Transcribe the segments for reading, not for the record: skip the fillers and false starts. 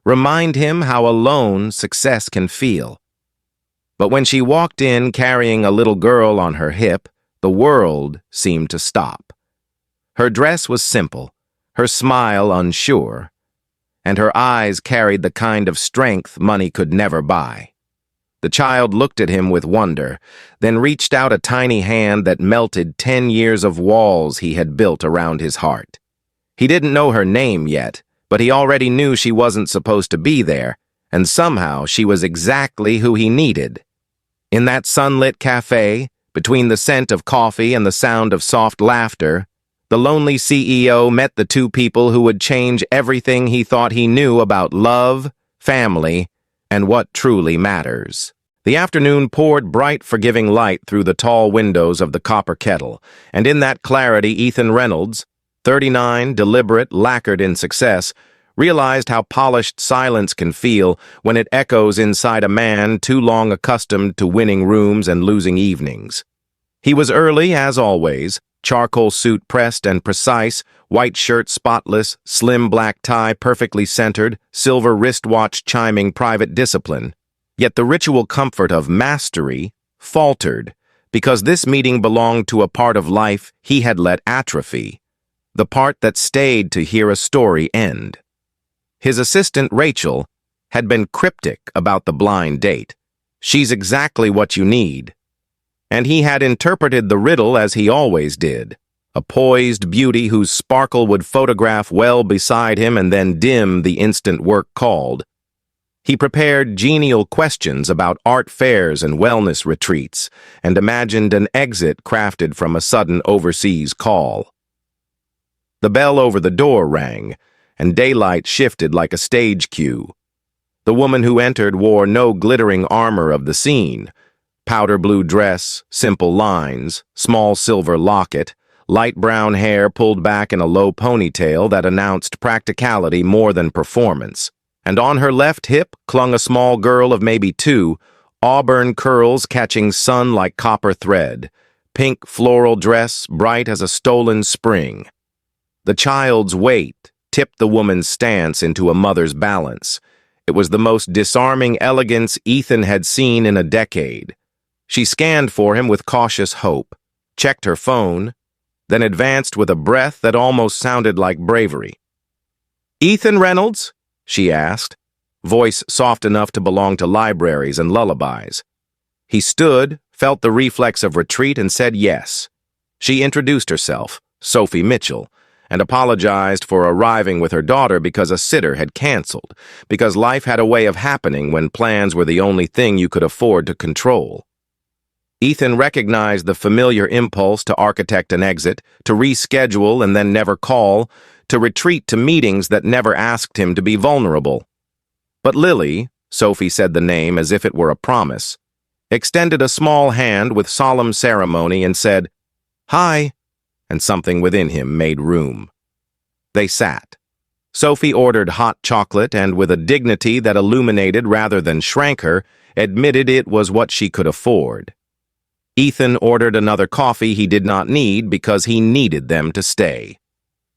remind him how alone success can feel. But when she walked in carrying a little girl on her hip, the world seemed to stop. Her dress was simple, her smile unsure, and her eyes carried the kind of strength money could never buy. The child looked at him with wonder, then reached out a tiny hand that melted 10 years of walls he had built around his heart. He didn't know her name yet, but he already knew she wasn't supposed to be there, and somehow she was exactly who he needed. In that sunlit cafe, between the scent of coffee and the sound of soft laughter, the lonely CEO met the two people who would change everything he thought he knew about love, family, and what truly matters. The afternoon poured bright, forgiving light through the tall windows of the copper kettle, and in that clarity Ethan Reynolds, 39, deliberate, lacquered in success, realized how polished silence can feel when it echoes inside a man too long accustomed to winning rooms and losing evenings. He was early, as always, charcoal suit pressed and precise, white shirt spotless, slim black tie perfectly centered, silver wristwatch chiming private discipline. Yet the ritual comfort of mastery faltered, because this meeting belonged to a part of life he had let atrophy, the part that stayed to hear a story end. His assistant, Rachel, had been cryptic about the blind date. "She's exactly what you need." And he had interpreted the riddle as he always did, a poised beauty whose sparkle would photograph well beside him and then dim the instant work called. He prepared genial questions about art fairs and wellness retreats, and imagined an exit crafted from a sudden overseas call. The bell over the door rang, and daylight shifted like a stage cue. The woman who entered wore no glittering armor of the scene. Powder blue dress, simple lines, small silver locket, light brown hair pulled back in a low ponytail that announced practicality more than performance. And on her left hip clung a small girl of maybe 2, auburn curls catching sun like copper thread, pink floral dress bright as a stolen spring. The child's weight tipped the woman's stance into a mother's balance. It was the most disarming elegance Ethan had seen in a decade. She scanned for him with cautious hope, checked her phone, then advanced with a breath that almost sounded like bravery. "Ethan Reynolds?" she asked, voice soft enough to belong to libraries and lullabies. He stood, felt the reflex of retreat, and said yes. She introduced herself, Sophie Mitchell, and apologized for arriving with her daughter because a sitter had canceled, because life had a way of happening when plans were the only thing you could afford to control. Ethan recognized the familiar impulse to architect an exit, to reschedule and then never call, to retreat to meetings that never asked him to be vulnerable. But Lily, Sophie said the name as if it were a promise, extended a small hand with solemn ceremony and said, "Hi," and something within him made room. They sat. Sophie ordered hot chocolate and, with a dignity that illuminated rather than shrank her, admitted it was what she could afford. Ethan ordered another coffee he did not need because he needed them to stay.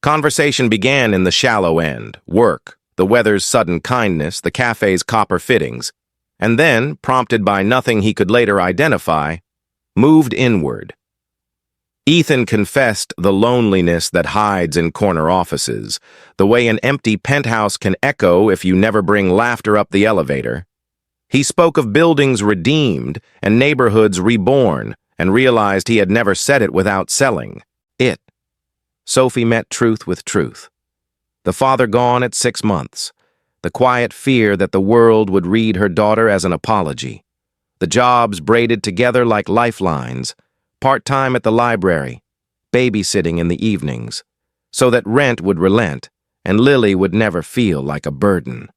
Conversation began in the shallow end, work, the weather's sudden kindness, the cafe's copper fittings, and then, prompted by nothing he could later identify, moved inward. Ethan confessed the loneliness that hides in corner offices, the way an empty penthouse can echo if you never bring laughter up the elevator. He spoke of buildings redeemed and neighborhoods reborn, and realized he had never said it without selling it. Sophie met truth with truth. The father gone at 6 months. The quiet fear that the world would read her daughter as an apology. The jobs braided together like lifelines. Part-time at the library, babysitting in the evenings, so that rent would relent and Lily would never feel like a burden.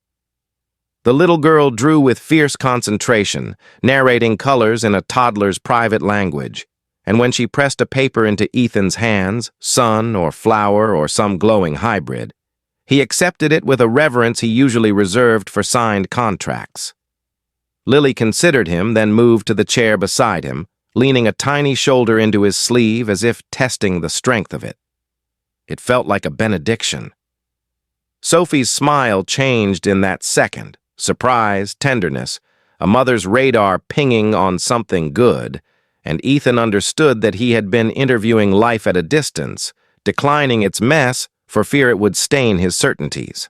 The little girl drew with fierce concentration, narrating colors in a toddler's private language, and when she pressed a paper into Ethan's hands, sun or flower or some glowing hybrid, he accepted it with a reverence he usually reserved for signed contracts. Lily considered him, then moved to the chair beside him, leaning a tiny shoulder into his sleeve as if testing the strength of it. It felt like a benediction. Sophie's smile changed in that second. Surprise, tenderness, a mother's radar pinging on something good, and Ethan understood that he had been interviewing life at a distance, declining its mess for fear it would stain his certainties.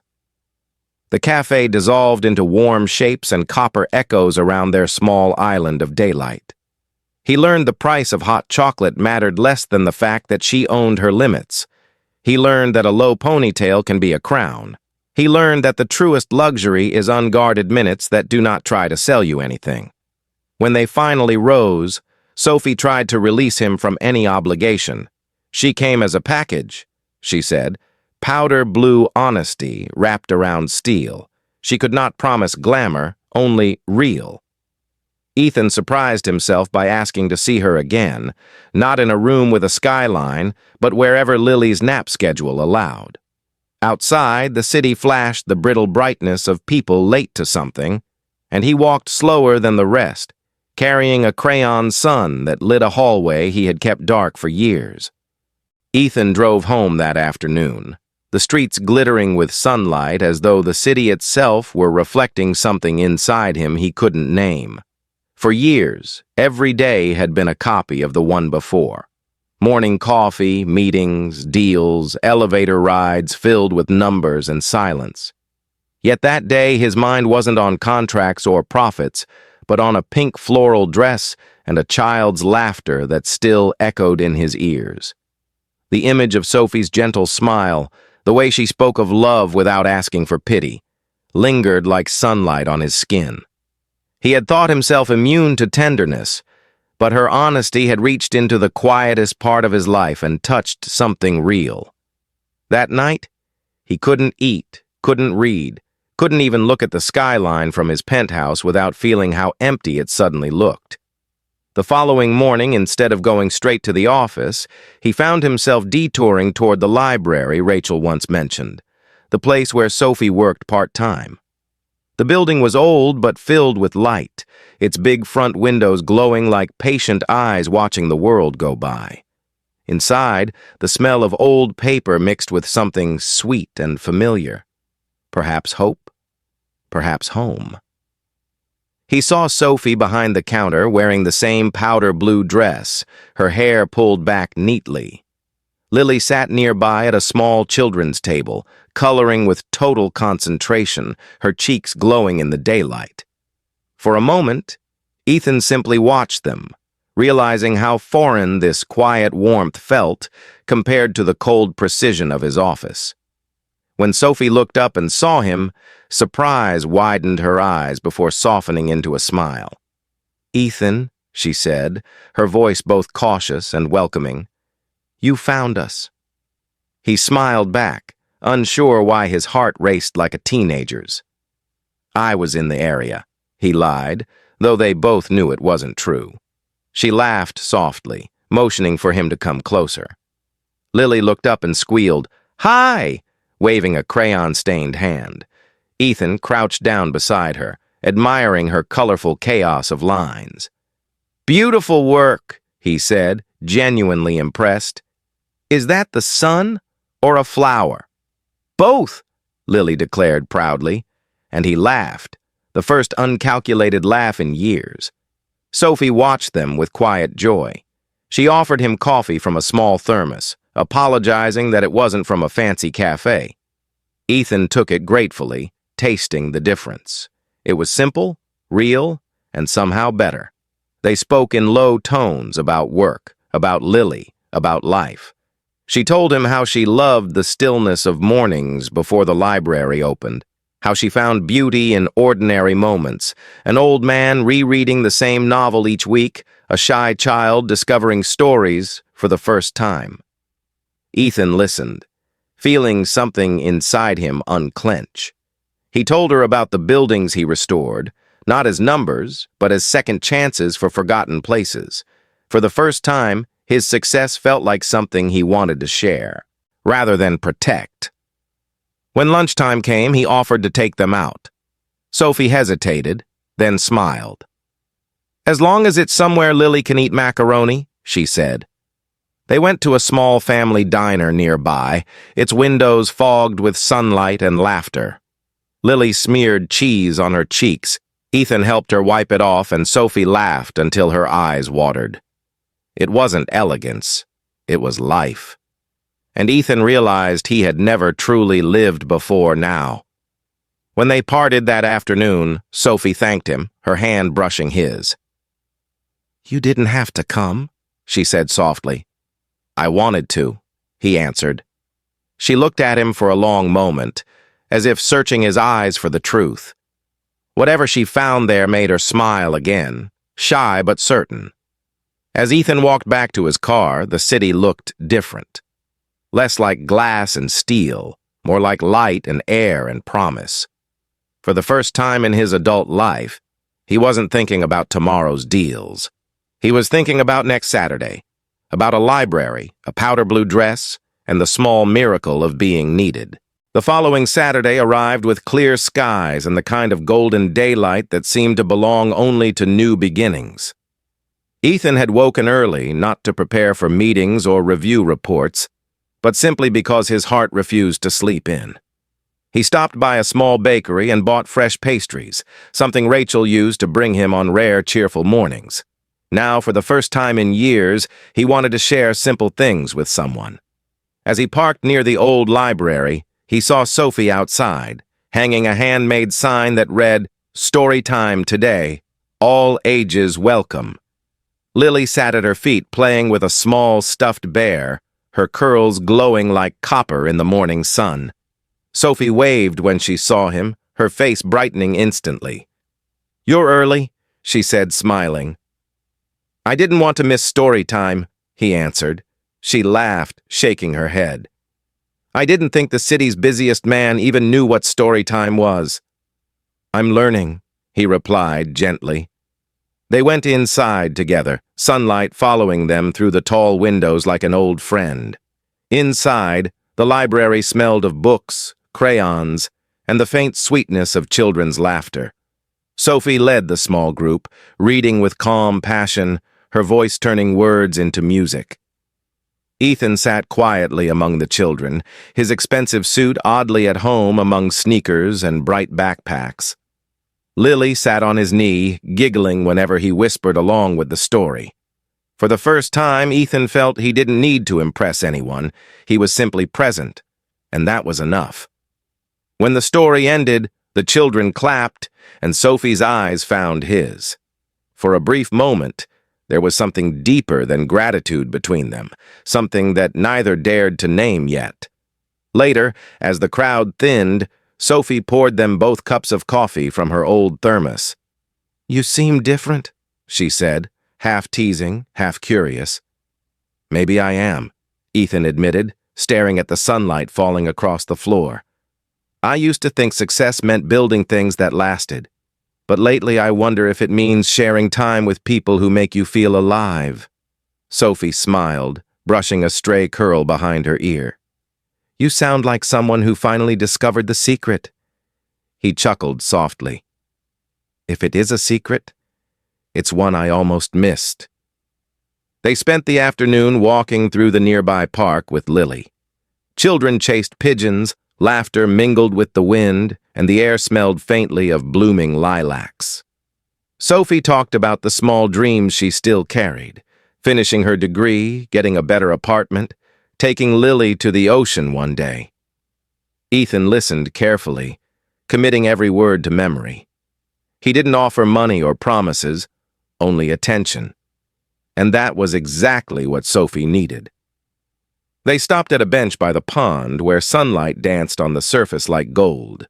The cafe dissolved into warm shapes and copper echoes around their small island of daylight. He learned the price of hot chocolate mattered less than the fact that she owned her limits. He learned that a low ponytail can be a crown. He learned that the truest luxury is unguarded minutes that do not try to sell you anything. When they finally rose, Sophie tried to release him from any obligation. She came as a package, she said, powder blue honesty wrapped around steel. She could not promise glamour, only real. Ethan surprised himself by asking to see her again, not in a room with a skyline, but wherever Lily's nap schedule allowed. Outside, the city flashed the brittle brightness of people late to something, and he walked slower than the rest, carrying a crayon sun that lit a hallway he had kept dark for years. Ethan drove home that afternoon, the streets glittering with sunlight as though the city itself were reflecting something inside him he couldn't name. For years, every day had been a copy of the one before. Morning coffee, meetings, deals, elevator rides filled with numbers and silence. Yet that day his mind wasn't on contracts or profits, but on a pink floral dress and a child's laughter that still echoed in his ears. The image of Sophie's gentle smile, the way she spoke of love without asking for pity, lingered like sunlight on his skin. He had thought himself immune to tenderness, but her honesty had reached into the quietest part of his life and touched something real. That night, he couldn't eat, couldn't read, couldn't even look at the skyline from his penthouse without feeling how empty it suddenly looked. The following morning, instead of going straight to the office, he found himself detouring toward the library Rachel once mentioned, the place where Sophie worked part-time. The building was old but filled with light, its big front windows glowing like patient eyes watching the world go by. Inside, the smell of old paper mixed with something sweet and familiar. Perhaps hope, perhaps home. He saw Sophie behind the counter wearing the same powder blue dress, her hair pulled back neatly. Lily sat nearby at a small children's table, coloring with total concentration, her cheeks glowing in the daylight. For a moment, Ethan simply watched them, realizing how foreign this quiet warmth felt compared to the cold precision of his office. When Sophie looked up and saw him, surprise widened her eyes before softening into a smile. "Ethan," she said, her voice both cautious and welcoming, "you found us." He smiled back, unsure why his heart raced like a teenager's. "I was in the area," he lied, though they both knew it wasn't true. She laughed softly, motioning for him to come closer. Lily looked up and squealed, "Hi!" waving a crayon-stained hand. Ethan crouched down beside her, admiring her colorful chaos of lines. "Beautiful work," he said, genuinely impressed. "Is that the sun or a flower?" "Both," Lily declared proudly, and he laughed, the first uncalculated laugh in years. Sophie watched them with quiet joy. She offered him coffee from a small thermos, apologizing that it wasn't from a fancy cafe. Ethan took it gratefully, tasting the difference. It was simple, real, and somehow better. They spoke in low tones about work, about Lily, about life. She told him how she loved the stillness of mornings before the library opened, how she found beauty in ordinary moments, an old man rereading the same novel each week, a shy child discovering stories for the first time. Ethan listened, feeling something inside him unclench. He told her about the buildings he restored, not as numbers, but as second chances for forgotten places. For the first time, his success felt like something he wanted to share, rather than protect. When lunchtime came, he offered to take them out. Sophie hesitated, then smiled. "As long as it's somewhere Lily can eat macaroni," she said. They went to a small family diner nearby, its windows fogged with sunlight and laughter. Lily smeared cheese on her cheeks. Ethan helped her wipe it off, and Sophie laughed until her eyes watered. It wasn't elegance. It was life. And Ethan realized he had never truly lived before now. When they parted that afternoon, Sophie thanked him, her hand brushing his. "You didn't have to come," she said softly. "I wanted to," he answered. She looked at him for a long moment, as if searching his eyes for the truth. Whatever she found there made her smile again, shy but certain. As Ethan walked back to his car, the city looked different. Less like glass and steel, more like light and air and promise. For the first time in his adult life, he wasn't thinking about tomorrow's deals. He was thinking about next Saturday, about a library, a powder blue dress, and the small miracle of being needed. The following Saturday arrived with clear skies and the kind of golden daylight that seemed to belong only to new beginnings. Ethan had woken early, not to prepare for meetings or review reports, but simply because his heart refused to sleep in. He stopped by a small bakery and bought fresh pastries, something Rachel used to bring him on rare, cheerful mornings. Now, for the first time in years, he wanted to share simple things with someone. As he parked near the old library, he saw Sophie outside, hanging a handmade sign that read, "Story time today, all ages welcome." Lily sat at her feet playing with a small stuffed bear, her curls glowing like copper in the morning sun. Sophie waved when she saw him, her face brightening instantly. "You're early," she said, smiling. "I didn't want to miss story time," he answered. She laughed, shaking her head. "I didn't think the city's busiest man even knew what story time was." "I'm learning," he replied gently. They went inside together, sunlight following them through the tall windows like an old friend. Inside, the library smelled of books, crayons, and the faint sweetness of children's laughter. Sophie led the small group, reading with calm passion, her voice turning words into music. Ethan sat quietly among the children, his expensive suit oddly at home among sneakers and bright backpacks. Lily sat on his knee, giggling whenever he whispered along with the story. For the first time, Ethan felt he didn't need to impress anyone. He was simply present, and that was enough. When the story ended, the children clapped, and Sophie's eyes found his. For a brief moment, there was something deeper than gratitude between them, something that neither dared to name yet. Later, as the crowd thinned, Sophie poured them both cups of coffee from her old thermos. "You seem different," she said, half teasing, half curious. "Maybe I am," Ethan admitted, staring at the sunlight falling across the floor. "I used to think success meant building things that lasted, but lately I wonder if it means sharing time with people who make you feel alive." Sophie smiled, brushing a stray curl behind her ear. "You sound like someone who finally discovered the secret." He chuckled softly. "If it is a secret, it's one I almost missed." They spent the afternoon walking through the nearby park with Lily. Children chased pigeons, laughter mingled with the wind, and the air smelled faintly of blooming lilacs. Sophie talked about the small dreams she still carried, finishing her degree, getting a better apartment, taking Lily to the ocean one day. Ethan listened carefully, committing every word to memory. He didn't offer money or promises, only attention. And that was exactly what Sophie needed. They stopped at a bench by the pond where sunlight danced on the surface like gold.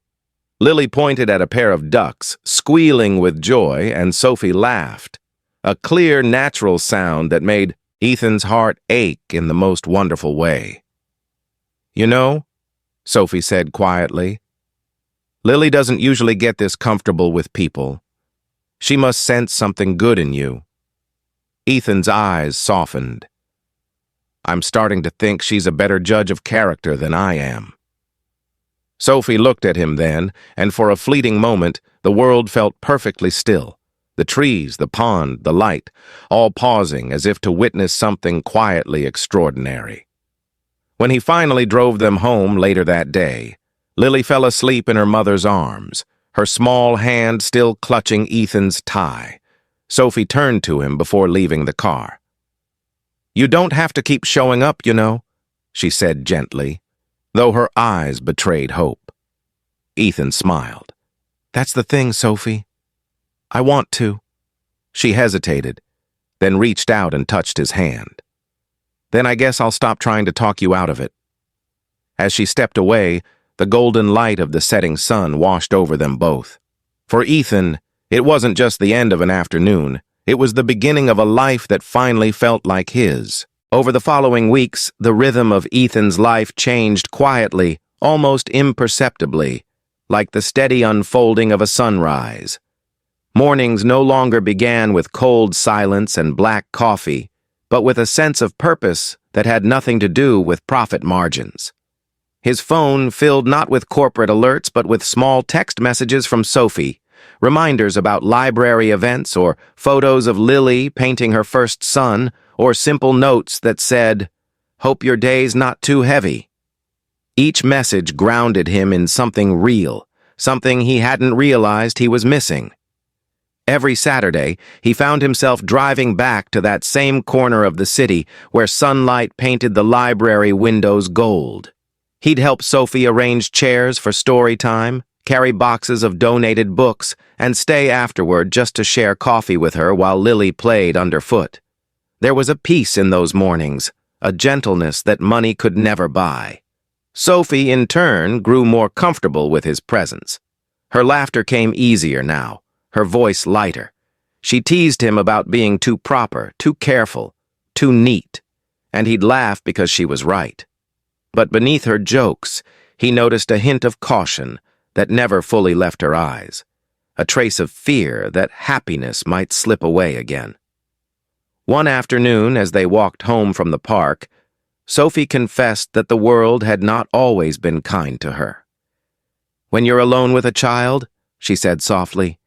Lily pointed at a pair of ducks, squealing with joy, and Sophie laughed, a clear, natural sound that made Ethan's heart ache in the most wonderful way. "You know," Sophie said quietly, "Lily doesn't usually get this comfortable with people. She must sense something good in you." Ethan's eyes softened. "I'm starting to think she's a better judge of character than I am." Sophie looked at him then, and for a fleeting moment, the world felt perfectly still. The trees, the pond, the light, all pausing as if to witness something quietly extraordinary. When he finally drove them home later that day, Lily fell asleep in her mother's arms, her small hand still clutching Ethan's tie. Sophie turned to him before leaving the car. "You don't have to keep showing up, you know," she said gently, though her eyes betrayed hope. Ethan smiled. "That's the thing, Sophie. I want to." She hesitated, then reached out and touched his hand. "Then I guess I'll stop trying to talk you out of it." As she stepped away, the golden light of the setting sun washed over them both. For Ethan, it wasn't just the end of an afternoon. It was the beginning of a life that finally felt like his. Over the following weeks, the rhythm of Ethan's life changed quietly, almost imperceptibly, like the steady unfolding of a sunrise. Mornings no longer began with cold silence and black coffee, but with a sense of purpose that had nothing to do with profit margins. His phone filled not with corporate alerts but with small text messages from Sophie, reminders about library events or photos of Lily painting her first son, or simple notes that said, "Hope your day's not too heavy." Each message grounded him in something real, something he hadn't realized he was missing. Every Saturday, he found himself driving back to that same corner of the city where sunlight painted the library windows gold. He'd help Sophie arrange chairs for story time, carry boxes of donated books, and stay afterward just to share coffee with her while Lily played underfoot. There was a peace in those mornings, a gentleness that money could never buy. Sophie, in turn, grew more comfortable with his presence. Her laughter came easier now, her voice lighter. She teased him about being too proper, too careful, too neat, and he'd laugh because she was right. But beneath her jokes, he noticed a hint of caution that never fully left her eyes, a trace of fear that happiness might slip away again. One afternoon, as they walked home from the park, Sophie confessed that the world had not always been kind to her. "When you're alone with a child," she said softly,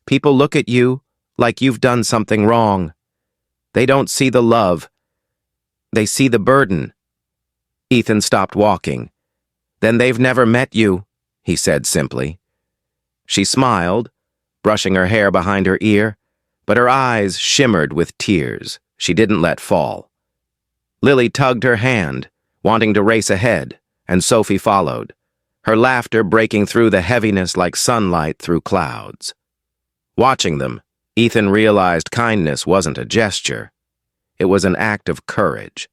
"people look at you like you've done something wrong. They don't see the love. They see the burden." Ethan stopped walking. "Then they've never met you," he said simply. She smiled, brushing her hair behind her ear, but her eyes shimmered with tears she didn't let fall. Lily tugged her hand, wanting to race ahead, and Sophie followed, her laughter breaking through the heaviness like sunlight through clouds. Watching them, Ethan realized kindness wasn't a gesture. It was an act of courage.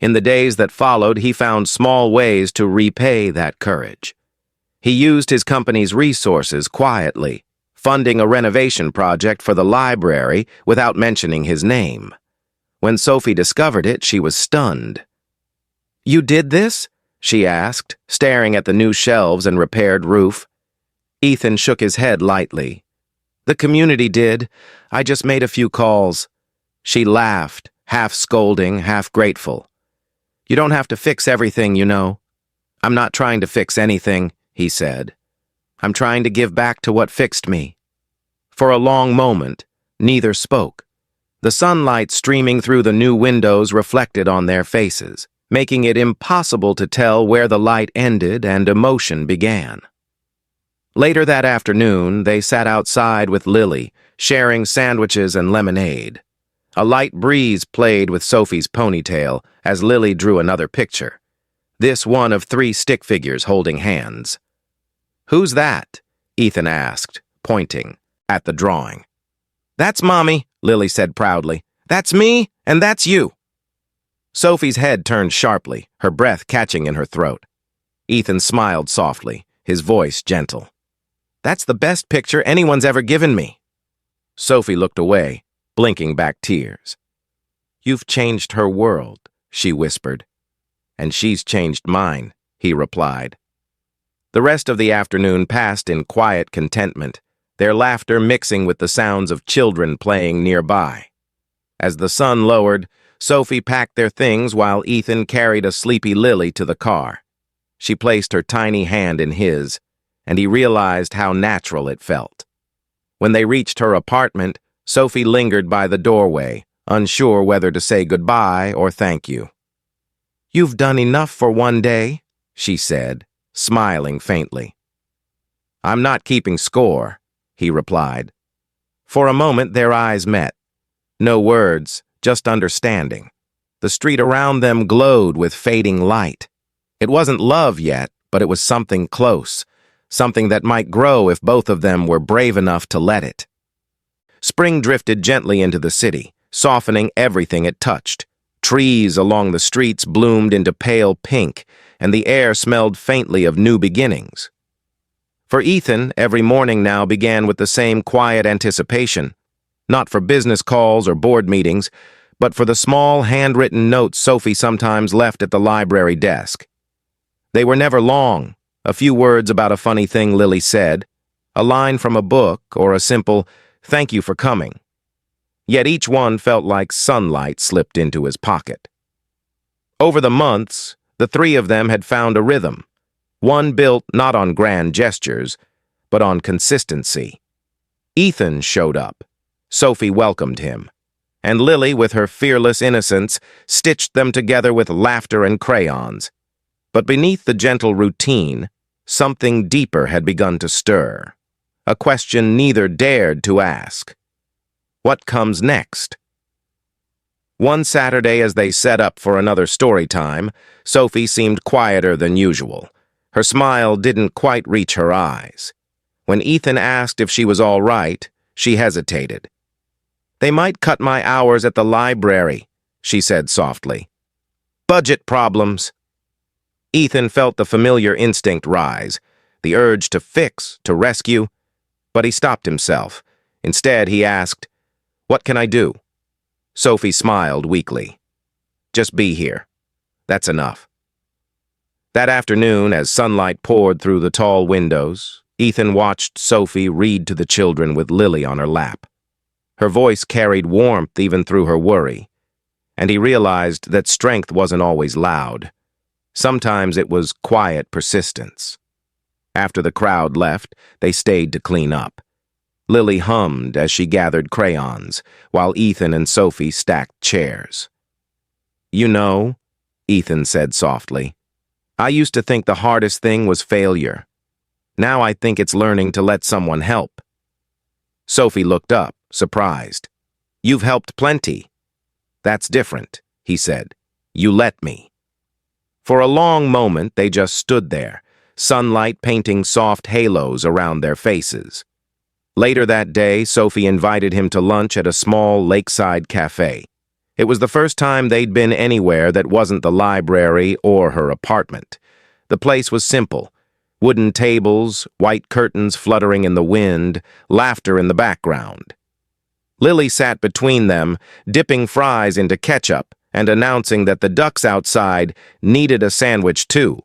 In the days that followed, he found small ways to repay that courage. He used his company's resources quietly, funding a renovation project for the library without mentioning his name. When Sophie discovered it, she was stunned. "You did this?" she asked, staring at the new shelves and repaired roof. Ethan shook his head lightly. "The community did. I just made a few calls." She laughed, half scolding, half grateful. "You don't have to fix everything, you know." "I'm not trying to fix anything," he said. "I'm trying to give back to what fixed me." For a long moment, neither spoke. The sunlight streaming through the new windows reflected on their faces, making it impossible to tell where the light ended and emotion began. Later that afternoon, they sat outside with Lily, sharing sandwiches and lemonade. A light breeze played with Sophie's ponytail as Lily drew another picture, this one of 3 stick figures holding hands. "Who's that?" Ethan asked, pointing at the drawing. "That's Mommy," Lily said proudly. "That's me, and that's you." Sophie's head turned sharply, her breath catching in her throat. Ethan smiled softly, his voice gentle. "That's the best picture anyone's ever given me." Sophie looked away, blinking back tears. "You've changed her world," she whispered. "And she's changed mine," he replied. The rest of the afternoon passed in quiet contentment, their laughter mixing with the sounds of children playing nearby. As the sun lowered, Sophie packed their things while Ethan carried a sleepy Lily to the car. She placed her tiny hand in his, and he realized how natural it felt. When they reached her apartment, Sophie lingered by the doorway, unsure whether to say goodbye or thank you. "You've done enough for one day," she said, smiling faintly. "I'm not keeping score," he replied. For a moment their eyes met. No words, just understanding. The street around them glowed with fading light. It wasn't love yet, but it was something close, something that might grow if both of them were brave enough to let it. Spring drifted gently into the city, softening everything it touched. Trees along the streets bloomed into pale pink, and the air smelled faintly of new beginnings. For Ethan, every morning now began with the same quiet anticipation, not for business calls or board meetings, but for the small handwritten notes Sophie sometimes left at the library desk. They were never long, a few words about a funny thing Lily said, a line from a book, or a simple, "Thank you for coming." Yet each one felt like sunlight slipped into his pocket. Over the months, the three of them had found a rhythm, one built not on grand gestures, but on consistency. Ethan showed up. Sophie welcomed him. And Lily, with her fearless innocence, stitched them together with laughter and crayons. But beneath the gentle routine, something deeper had begun to stir. A question neither dared to ask. What comes next? One Saturday, as they set up for another story time, Sophie seemed quieter than usual. Her smile didn't quite reach her eyes. When Ethan asked if she was all right, she hesitated. "They might cut my hours at the library," she said softly. "Budget problems." Ethan felt the familiar instinct rise, the urge to fix, to rescue, but he stopped himself. Instead, he asked, "What can I do?" Sophie smiled weakly. "Just be here. That's enough." That afternoon, as sunlight poured through the tall windows, Ethan watched Sophie read to the children with Lily on her lap. Her voice carried warmth even through her worry, and he realized that strength wasn't always loud. Sometimes it was quiet persistence. After the crowd left, they stayed to clean up. Lily hummed as she gathered crayons, while Ethan and Sophie stacked chairs. "You know," Ethan said softly, "I used to think the hardest thing was failure. Now I think it's learning to let someone help." Sophie looked up, surprised. "You've helped plenty." "That's different," he said. "You let me." For a long moment they just stood there, sunlight painting soft halos around their faces. Later that day, Sophie invited him to lunch at a small lakeside cafe. It was the first time they'd been anywhere that wasn't the library or her apartment. The place was simple. Wooden tables, white curtains fluttering in the wind, laughter in the background. Lily sat between them, dipping fries into ketchup and announcing that the ducks outside needed a sandwich too.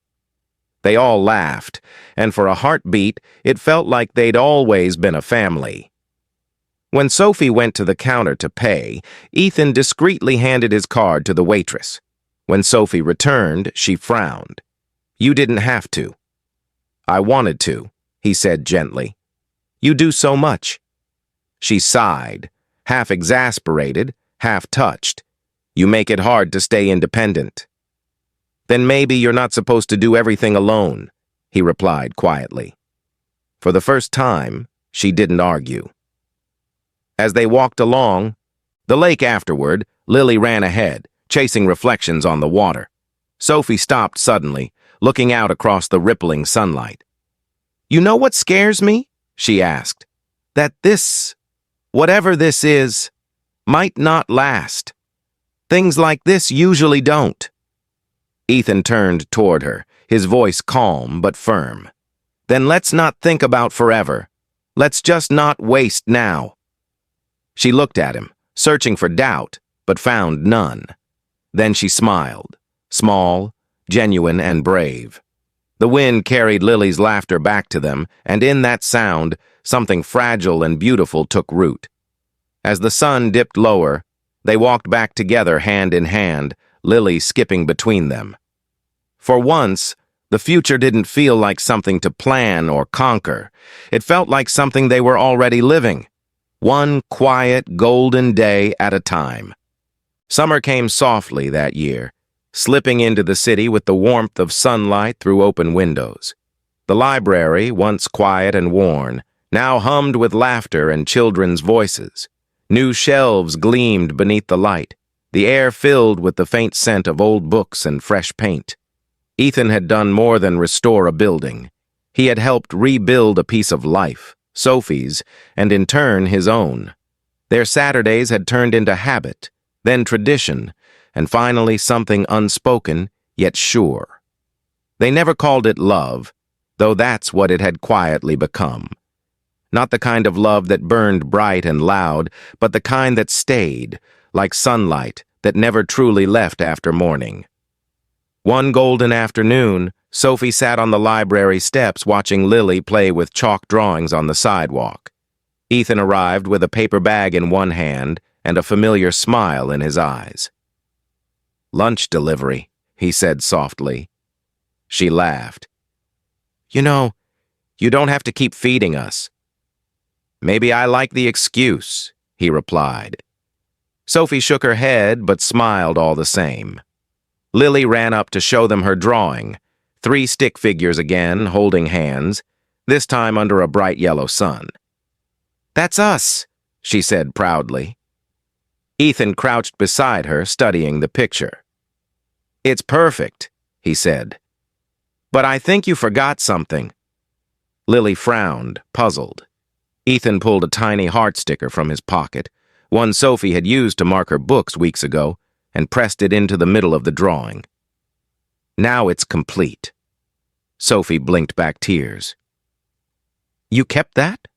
They all laughed, and for a heartbeat, it felt like they'd always been a family. When Sophie went to the counter to pay, Ethan discreetly handed his card to the waitress. When Sophie returned, she frowned. "You didn't have to." "I wanted to," he said gently. "You do so much." She sighed, half exasperated, half touched. "You make it hard to stay independent." "Then maybe you're not supposed to do everything alone," he replied quietly. For the first time, she didn't argue. As they walked along the lake afterward, Lily ran ahead, chasing reflections on the water. Sophie stopped suddenly, looking out across the rippling sunlight. "You know what scares me?" she asked. "That this, whatever this is, might not last. Things like this usually don't." Ethan turned toward her, his voice calm but firm. "Then let's not think about forever. Let's just not waste now." She looked at him, searching for doubt, but found none. Then she smiled, small, genuine, and brave. The wind carried Lily's laughter back to them, and in that sound, something fragile and beautiful took root. As the sun dipped lower, they walked back together hand in hand, Lily skipping between them. For once, The future didn't feel like something to plan or conquer. It felt like something they were already living, one quiet, golden day at a time. Summer came softly that year, slipping into the city with the warmth of sunlight through open windows. The library, once quiet and worn, now hummed with laughter and children's voices. New shelves gleamed beneath the light, the air filled with the faint scent of old books and fresh paint. Ethan had done more than restore a building. He had helped rebuild a piece of life, Sophie's, and in turn his own. Their Saturdays had turned into habit, then tradition, and finally something unspoken, yet sure. They never called it love, though that's what it had quietly become. Not the kind of love that burned bright and loud, but the kind that stayed, like sunlight that never truly left after morning. One golden afternoon, Sophie sat on the library steps watching Lily play with chalk drawings on the sidewalk. Ethan arrived with a paper bag in one hand and a familiar smile in his eyes. "Lunch delivery," he said softly. She laughed. "You know, you don't have to keep feeding us." "Maybe I like the excuse," he replied. Sophie shook her head but smiled all the same. Lily ran up to show them her drawing, 3 stick figures again, holding hands, this time under a bright yellow sun. "That's us," she said proudly. Ethan crouched beside her, studying the picture. "It's perfect," he said. "But I think you forgot something." Lily frowned, puzzled. Ethan pulled a tiny heart sticker from his pocket, one Sophie had used to mark her books weeks ago, and pressed it into the middle of the drawing. "Now it's complete." Sophie blinked back tears. "You kept that?"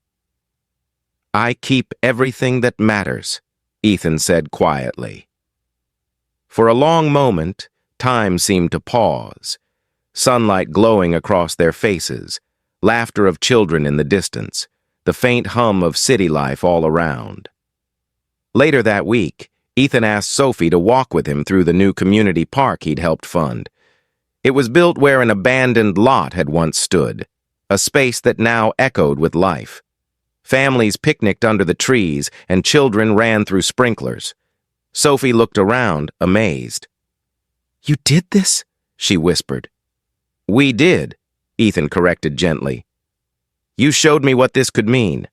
"I keep everything that matters," Ethan said quietly. For a long moment, time seemed to pause, sunlight glowing across their faces, laughter of children in the distance, the faint hum of city life all around. Later that week, Ethan asked Sophie to walk with him through the new community park he'd helped fund. It was built where an abandoned lot had once stood, a space that now echoed with life. Families picnicked under the trees, and children ran through sprinklers. Sophie looked around, amazed. "You did this?" she whispered. "We did," Ethan corrected gently. "You showed me what this could mean."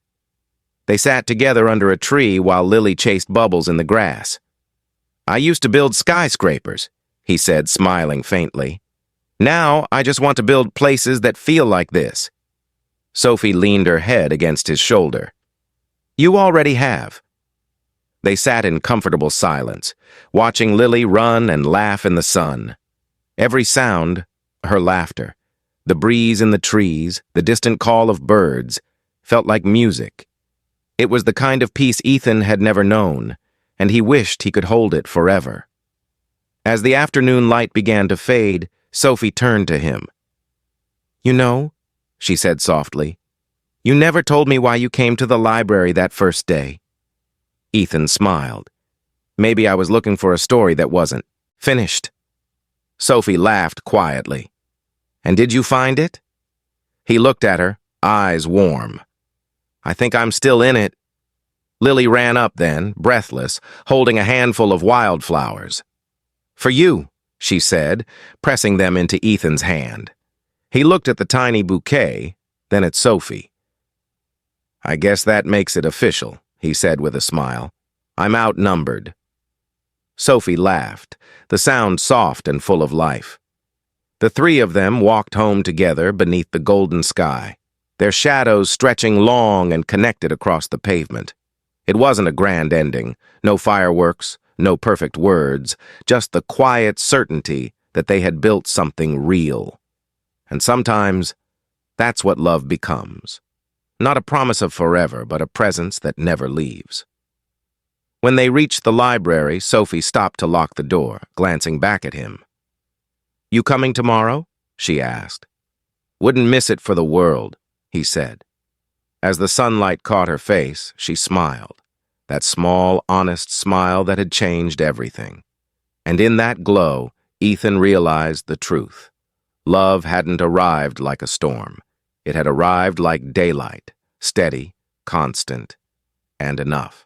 They sat together under a tree while Lily chased bubbles in the grass. "I used to build skyscrapers," he said, smiling faintly. "Now I just want to build places that feel like this." Sophie leaned her head against his shoulder. "You already have." They sat in comfortable silence, watching Lily run and laugh in the sun. Every sound, her laughter, the breeze in the trees, the distant call of birds, felt like music. It was the kind of peace Ethan had never known, and he wished he could hold it forever. As the afternoon light began to fade, Sophie turned to him. "You know," she said softly, "you never told me why you came to the library that first day." Ethan smiled. "Maybe I was looking for a story that wasn't finished." Sophie laughed quietly. "And did you find it?" He looked at her, eyes warm. "I think I'm still in it." Lily ran up then, breathless, holding a handful of wildflowers. "For you," she said, pressing them into Ethan's hand. He looked at the tiny bouquet, then at Sophie. "I guess that makes it official," he said with a smile. "I'm outnumbered." Sophie laughed, the sound soft and full of life. The 3 of them walked home together beneath the golden sky, their shadows stretching long and connected across the pavement. It wasn't a grand ending, no fireworks, no perfect words, just the quiet certainty that they had built something real. And sometimes, that's what love becomes. Not a promise of forever, but a presence that never leaves. When they reached the library, Sophie stopped to lock the door, glancing back at him. "You coming tomorrow?" she asked. "Wouldn't miss it for the world," he said. As the sunlight caught her face, she smiled, that small, honest smile that had changed everything. And in that glow, Ethan realized the truth. Love hadn't arrived like a storm. It had arrived like daylight, steady, constant, and enough.